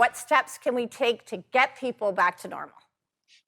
What steps can we take to get people back to normal?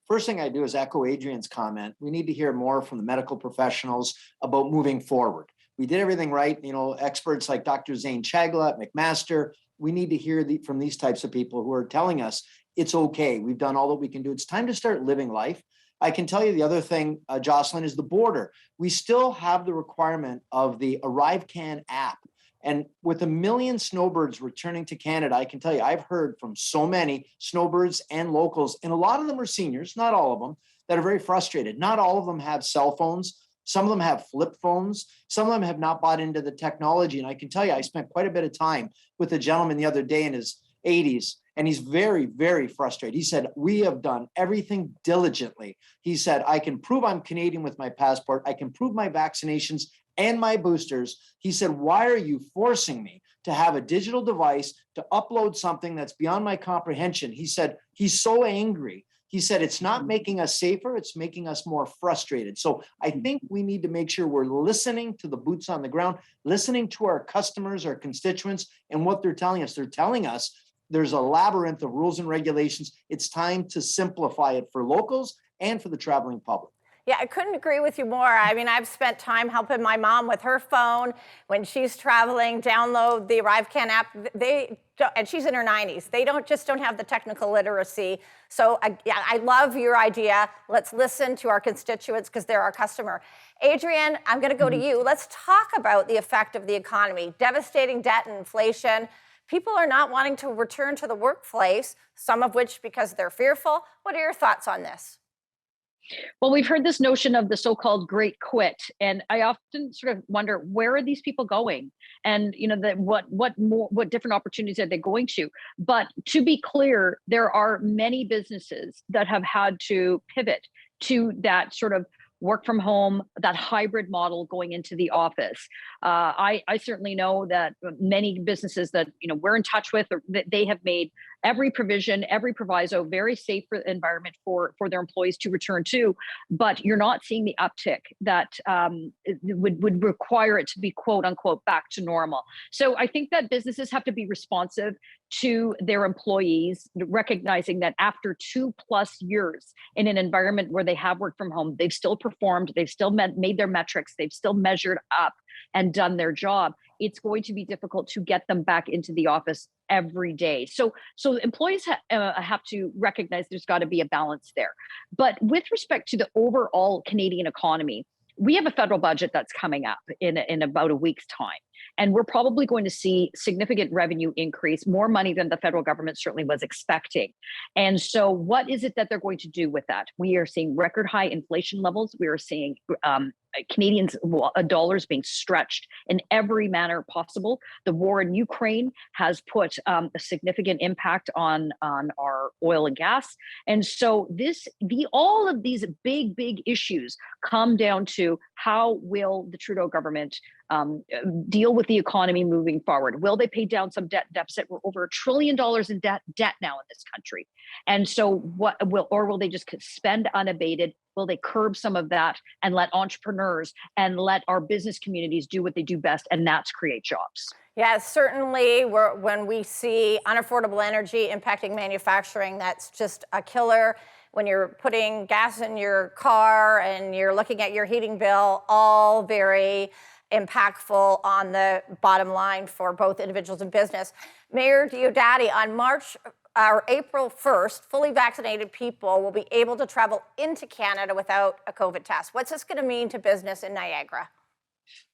First thing I do is echo Adrienne's comment. We need to hear more from the medical professionals about moving forward. We did everything right. Experts like Dr. Zane Chagla at McMaster, we need to hear from these types of people who are telling us it's okay. We've done all that we can do. It's time to start living life. I can tell you the other thing, Jocelyn, is the border. We still have the requirement of the ArriveCan app. And with 1 million snowbirds returning to Canada, I can tell you, I've heard from so many snowbirds and locals, and a lot of them are seniors, not all of them, that are very frustrated. Not all of them have cell phones. Some of them have flip phones. Some of them have not bought into the technology. And I can tell you, I spent quite a bit of time with a gentleman the other day in his 80s, and he's very, very frustrated. He said, we have done everything diligently. He said, I can prove I'm Canadian with my passport. I can prove my vaccinations and my boosters. He said, why are you forcing me to have a digital device to upload something that's beyond my comprehension? He said, he's so angry. He said, it's not making us safer, it's making us more frustrated. So I think we need to make sure we're listening to the boots on the ground, listening to our customers, our constituents, and what they're telling us. They're telling us there's a labyrinth of rules and regulations. It's time to simplify it for locals and for the traveling public. Yeah, I couldn't agree with you more. I mean, I've spent time helping my mom with her phone when she's traveling, download the ArriveCan app. And she's in her 90s. They don't have the technical literacy. So I love your idea. Let's listen to our constituents because they're our customer. Adrienne, I'm going to go to you. Let's talk about the effect of the economy, devastating debt and inflation. People are not wanting to return to the workplace, some of which because they're fearful. What are your thoughts on this? Well, we've heard this notion of the so-called great quit, and I often sort of wonder, where are these people going? And what different opportunities are they going to? But to be clear, there are many businesses that have had to pivot to that sort of work from home, that hybrid model going into the office. I certainly know that many businesses that we're in touch with, they have made every provision, every proviso, very safe environment for their employees to return to, but you're not seeing the uptick that would require it to be quote unquote back to normal. So I think that businesses have to be responsive to their employees, recognizing that after 2+ years in an environment where they have worked from home, they've still performed, they've still made their metrics, they've still measured up and done their job. It's going to be difficult to get them back into the office every day. So employees have to recognize there's got to be a balance there. But with respect to the overall Canadian economy, we have a federal budget that's coming up in about a week's time. And we're probably going to see significant revenue increase, more money than the federal government certainly was expecting. And so what is it that they're going to do with that? We are seeing record high inflation levels. We are seeing Canadians' dollars being stretched in every manner possible. The war in Ukraine has put a significant impact on our oil and gas. And so all of these big issues come down to how will the Trudeau government deal with the economy moving forward? Will they pay down some deficit? We're over $1 trillion in debt now in this country. And so will they just spend unabated? Will they curb some of that and let entrepreneurs and let our business communities do what they do best, and that's create jobs? Yeah, certainly when we see unaffordable energy impacting manufacturing, that's just a killer. When you're putting gas in your car and you're looking at your heating bill, all very impactful on the bottom line for both individuals and business. Mayor Diodati, on April 1st, fully vaccinated people will be able to travel into Canada without a COVID test. What's this going to mean to business in Niagara?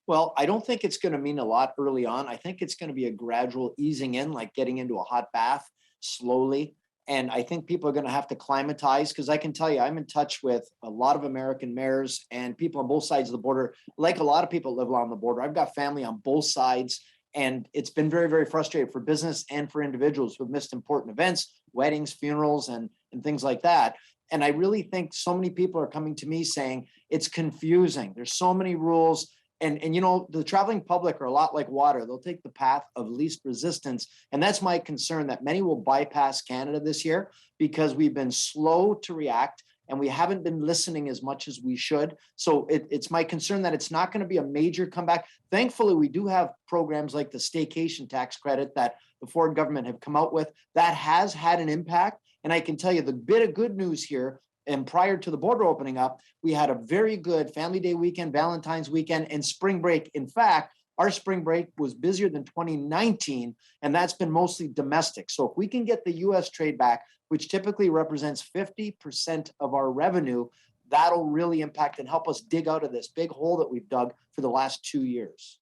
Well, I don't think it's going to mean a lot early on. I think it's going to be a gradual easing in, like getting into a hot bath slowly. And I think people are going to have to climatize, because I can tell you, I'm in touch with a lot of American mayors and people on both sides of the border. Like a lot of people live along the border. I've got family on both sides, and it's been very, very frustrating for business and for individuals who have missed important events, weddings, funerals, and things like that. And I really think so many people are coming to me saying it's confusing. There's so many rules. And the traveling public are a lot like water. They'll take the path of least resistance. And that's my concern, that many will bypass Canada this year because we've been slow to react. and we haven't been listening as much as we should. So it's my concern that it's not going to be a major comeback. Thankfully, we do have programs like the staycation tax credit that the Ford government have come out with that has had an impact. And I can tell you the bit of good news here, and prior to the border opening up, we had a very good Family Day weekend, Valentine's weekend, and spring break. In fact, our spring break was busier than 2019, and that's been mostly domestic. So if we can get the US trade back, which typically represents 50% of our revenue, that'll really impact and help us dig out of this big hole that we've dug for the last 2 years.